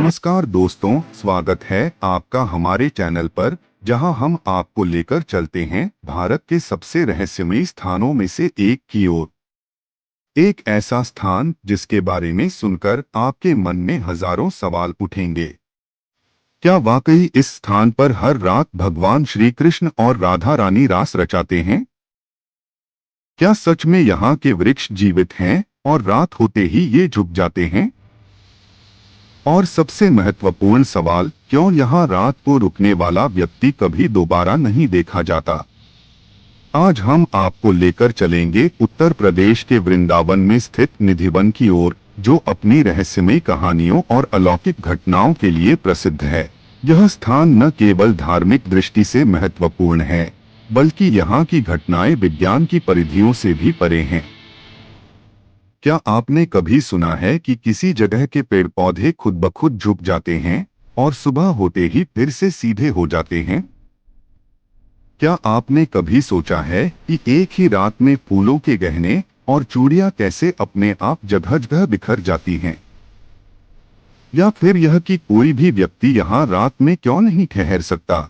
नमस्कार दोस्तों, स्वागत है आपका हमारे चैनल पर, जहां हम आपको लेकर चलते हैं भारत के सबसे रहस्यमयी स्थानों में से एक की ओर। एक ऐसा स्थान जिसके बारे में सुनकर आपके मन में हजारों सवाल उठेंगे। क्या वाकई इस स्थान पर हर रात भगवान श्री कृष्ण और राधा रानी रास रचाते हैं? क्या सच में यहाँ के वृक्ष जीवित हैं और रात होते ही ये झुक जाते हैं? और सबसे महत्वपूर्ण सवाल, क्यों यहाँ रात को रुकने वाला व्यक्ति कभी दोबारा नहीं देखा जाता? आज हम आपको लेकर चलेंगे उत्तर प्रदेश के वृंदावन में स्थित निधिवन की ओर, जो अपनी रहस्यमयी कहानियों और अलौकिक घटनाओं के लिए प्रसिद्ध है। यह स्थान न केवल धार्मिक दृष्टि से महत्वपूर्ण है, बल्कि यहाँ की घटनाएं विज्ञान की परिधियों से भी परे हैं। क्या आपने कभी सुना है कि किसी जगह के पेड़ पौधे खुद ब खुद झुक जाते हैं और सुबह होते ही फिर से सीधे हो जाते हैं? क्या आपने कभी सोचा है कि एक ही रात में फूलों के गहने और चूड़ियां कैसे अपने आप जगह जगह बिखर जाती हैं? या फिर यह कि कोई भी व्यक्ति यहाँ रात में क्यों नहीं ठहर सकता?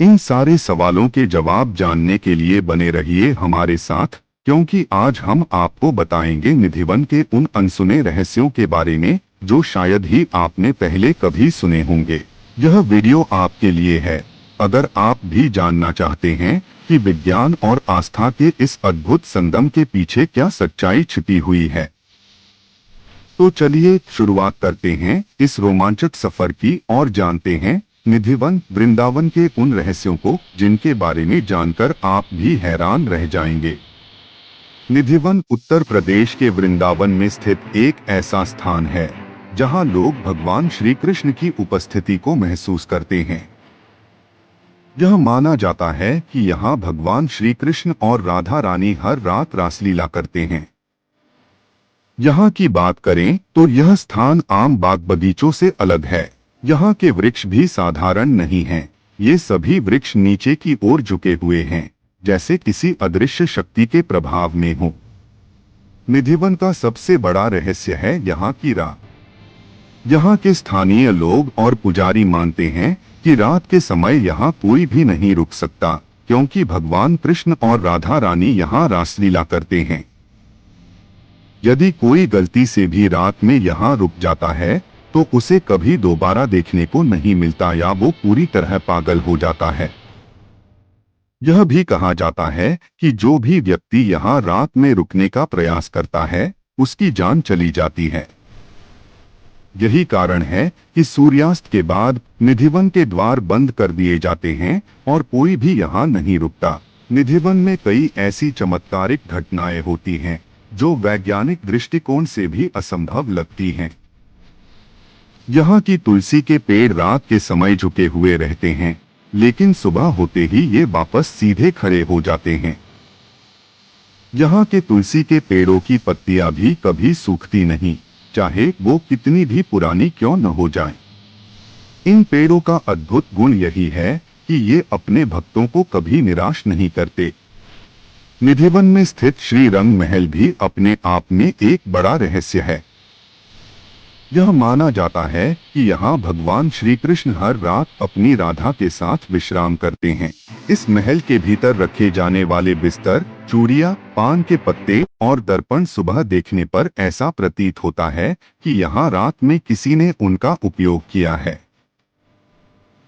इन सारे सवालों के जवाब जानने के लिए बने रहिए हमारे साथ, क्योंकि आज हम आपको बताएंगे निधिवन के उन अनसुने रहस्यों के बारे में जो शायद ही आपने पहले कभी सुने होंगे। यह वीडियो आपके लिए है, अगर आप भी जानना चाहते हैं कि विज्ञान और आस्था के इस अद्भुत संगम के पीछे क्या सच्चाई छिपी हुई है। तो चलिए शुरुआत करते हैं इस रोमांचक सफर की और जानते हैं निधिवन वृंदावन के उन रहस्यों को जिनके बारे में जानकर आप भी हैरान रह जाएंगे। निधिवन उत्तर प्रदेश के वृंदावन में स्थित एक ऐसा स्थान है जहां लोग भगवान श्री कृष्ण की उपस्थिति को महसूस करते हैं। यह माना जाता है कि यहाँ भगवान श्री कृष्ण और राधा रानी हर रात रासलीला करते हैं। यहाँ की बात करें तो यह स्थान आम बाग बगीचों से अलग है। यहाँ के वृक्ष भी साधारण नहीं हैं। ये सभी वृक्ष नीचे की ओर झुके हुए हैं, जैसे किसी अदृश्य शक्ति के प्रभाव में हो। निधिवन का सबसे बड़ा रहस्य है यहाँ की रात। यहाँ के स्थानीय लोग और पुजारी मानते हैं कि रात के समय यहाँ कोई भी नहीं रुक सकता, क्योंकि भगवान कृष्ण और राधा रानी यहाँ रासलीला करते हैं। यदि कोई गलती से भी रात में यहाँ रुक जाता है तो उसे कभी दोबारा देखने को नहीं मिलता या वो पूरी तरह पागल हो जाता है। यह भी कहा जाता है कि जो भी व्यक्ति यहाँ रात में रुकने का प्रयास करता है, उसकी जान चली जाती है। यही कारण है कि सूर्यास्त के बाद निधिवन के द्वार बंद कर दिए जाते हैं और कोई भी यहाँ नहीं रुकता। निधिवन में कई ऐसी चमत्कारिक घटनाएं होती हैं जो वैज्ञानिक दृष्टिकोण से भी असंभव लगती हैं। यहाँ की तुलसी के पेड़ रात के समय झुके हुए रहते हैं, लेकिन सुबह होते ही ये वापस सीधे खड़े हो जाते हैं। यहाँ के तुलसी के पेड़ों की पत्तियां भी कभी सूखती नहीं, चाहे वो कितनी भी पुरानी क्यों न हो जाएं। इन पेड़ों का अद्भुत गुण यही है कि ये अपने भक्तों को कभी निराश नहीं करते। निधिवन में स्थित श्री रंग महल भी अपने आप में एक बड़ा रहस्य है। यह माना जाता है कि यहाँ भगवान श्री कृष्ण हर रात अपनी राधा के साथ विश्राम करते हैं। इस महल के भीतर रखे जाने वाले बिस्तर, चूड़ियां, पान के पत्ते और दर्पण सुबह देखने पर ऐसा प्रतीत होता है कि यहाँ रात में किसी ने उनका उपयोग किया है।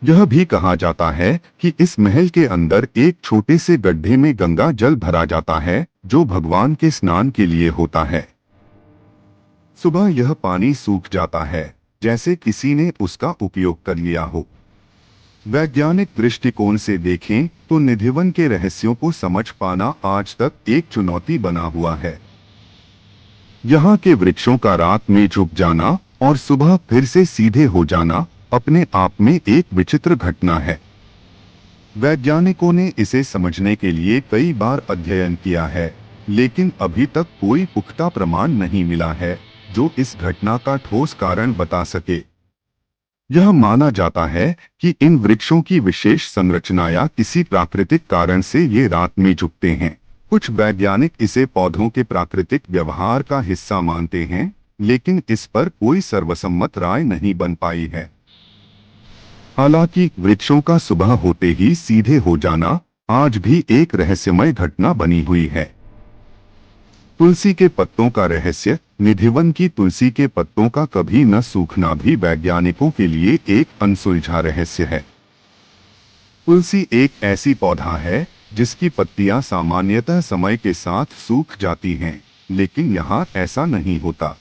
यह भी कहा जाता है कि इस महल के अंदर एक छोटे से गड्ढे में गंगा जल भरा जाता है, जो भगवान के स्नान के लिए होता है। सुबह यह पानी सूख जाता है, जैसे किसी ने उसका उपयोग कर लिया हो। वैज्ञानिक दृष्टिकोण से देखें तो निधिवन के रहस्यों को समझ पाना आज तक एक चुनौती बना हुआ है। यहाँ के वृक्षों का रात में झुक जाना और सुबह फिर से सीधे हो जाना अपने आप में एक विचित्र घटना है। वैज्ञानिकों ने इसे समझने के लिए कई बार अध्ययन किया है, लेकिन अभी तक कोई पुख्ता प्रमाण नहीं मिला है जो इस घटना का ठोस कारण बता सके। यह माना जाता है कि इन वृक्षों की विशेष संरचना या किसी प्राकृतिक कारण से ये रात में झुकते हैं। कुछ वैज्ञानिक इसे पौधों के प्राकृतिक व्यवहार का हिस्सा मानते हैं, लेकिन इस पर कोई सर्वसम्मत राय नहीं बन पाई है। हालांकि वृक्षों का सुबह होते ही सीधे हो जाना आज भी एक रहस्यमय घटना बनी हुई है। तुलसी के पत्तों का रहस्य। निधिवन की तुलसी के पत्तों का कभी न सूखना भी वैज्ञानिकों के लिए एक अनसुलझा रहस्य है। तुलसी एक ऐसी पौधा है जिसकी पत्तियां सामान्यतः समय के साथ सूख जाती हैं, लेकिन यहाँ ऐसा नहीं होता।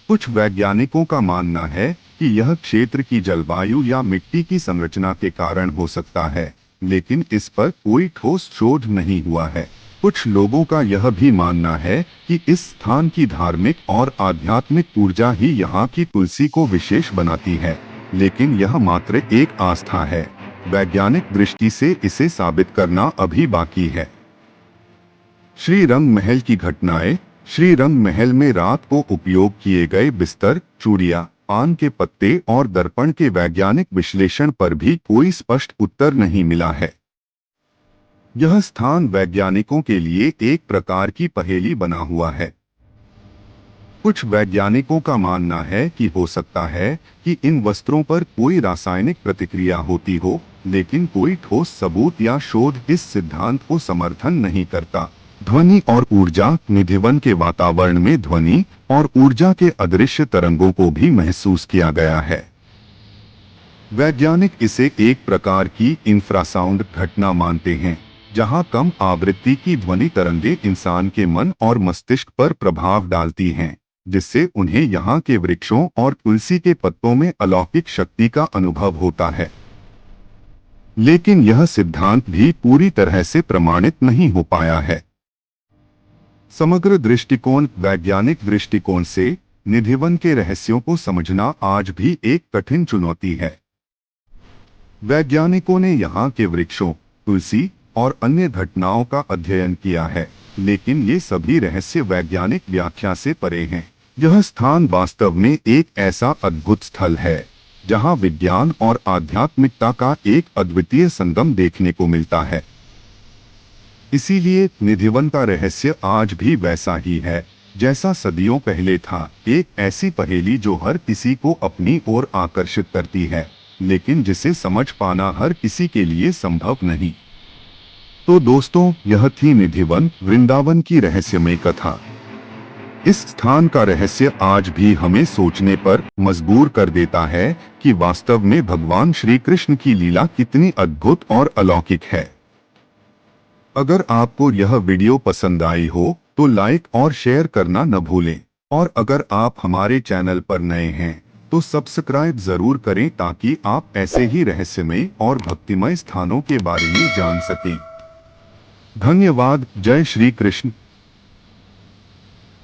कुछ वैज्ञानिकों का मानना है कि यह क्षेत्र की जलवायु या मिट्टी की संरचना के कारण हो सकता है, लेकिन इस पर कोई ठोस शोध नहीं हुआ है। कुछ लोगों का यह भी मानना है कि इस स्थान की धार्मिक और आध्यात्मिक ऊर्जा ही यहाँ की तुलसी को विशेष बनाती है, लेकिन यह मात्र एक आस्था है। वैज्ञानिक दृष्टि से इसे साबित करना अभी बाकी है। श्री रंग महल की घटनाएं। श्री रंग महल में रात को उपयोग किए गए बिस्तर, चूड़ियां, पान के पत्ते और दर्पण के वैज्ञानिक विश्लेषण पर भी कोई स्पष्ट उत्तर नहीं मिला है। यह स्थान वैज्ञानिकों के लिए एक प्रकार की पहेली बना हुआ है। कुछ वैज्ञानिकों का मानना है कि हो सकता है कि इन वस्त्रों पर कोई रासायनिक प्रतिक्रिया होती हो, लेकिन कोई ठोस सबूत या शोध इस सिद्धांत को समर्थन नहीं करता। ध्वनि और ऊर्जा। निधिवन के वातावरण में ध्वनि और ऊर्जा के अदृश्य तरंगों को भी महसूस किया गया है। वैज्ञानिक इसे एक प्रकार की इंफ्रासाउंड घटना मानते हैं, जहां कम आवृत्ति की ध्वनि तरंगें इंसान के मन और मस्तिष्क पर प्रभाव डालती हैं, जिससे उन्हें यहाँ के वृक्षों और तुलसी के पत्तों में अलौकिक शक्ति का अनुभव होता है। लेकिन यह सिद्धांत भी पूरी तरह से प्रमाणित नहीं हो पाया है। समग्र दृष्टिकोण। वैज्ञानिक दृष्टिकोण से निधिवन के रहस्यों को समझना आज भी एक कठिन चुनौती है। वैज्ञानिकों ने यहाँ के वृक्षों, तुलसी और अन्य घटनाओं का अध्ययन किया है, लेकिन ये सभी रहस्य वैज्ञानिक व्याख्या से परे हैं। यह स्थान वास्तव में एक ऐसा अद्भुत स्थल है जहाँ विज्ञान और आध्यात्मिकता का एक अद्वितीय संगम देखने को मिलता है। इसीलिए निधिवन का रहस्य आज भी वैसा ही है जैसा सदियों पहले था, एक ऐसी पहेली जो हर किसी को अपनी ओर आकर्षित करती है, लेकिन जिसे समझ पाना हर किसी के लिए संभव नहीं। तो दोस्तों, यह थी निधिवन, वृंदावन की रहस्यमय कथा। इस स्थान का रहस्य आज भी हमें सोचने पर मजबूर कर देता है कि वास्तव में भगवान श्री कृष्ण की लीला कितनी अद्भुत और अलौकिक है। अगर आपको यह वीडियो पसंद आई हो तो लाइक और शेयर करना न भूलें, और अगर आप हमारे चैनल पर नए हैं तो सब्सक्राइब जरूर करें ताकि आप ऐसे ही रहस्यमय और भक्तिमय स्थानों के बारे में जान सकें। धन्यवाद। जय श्री कृष्ण।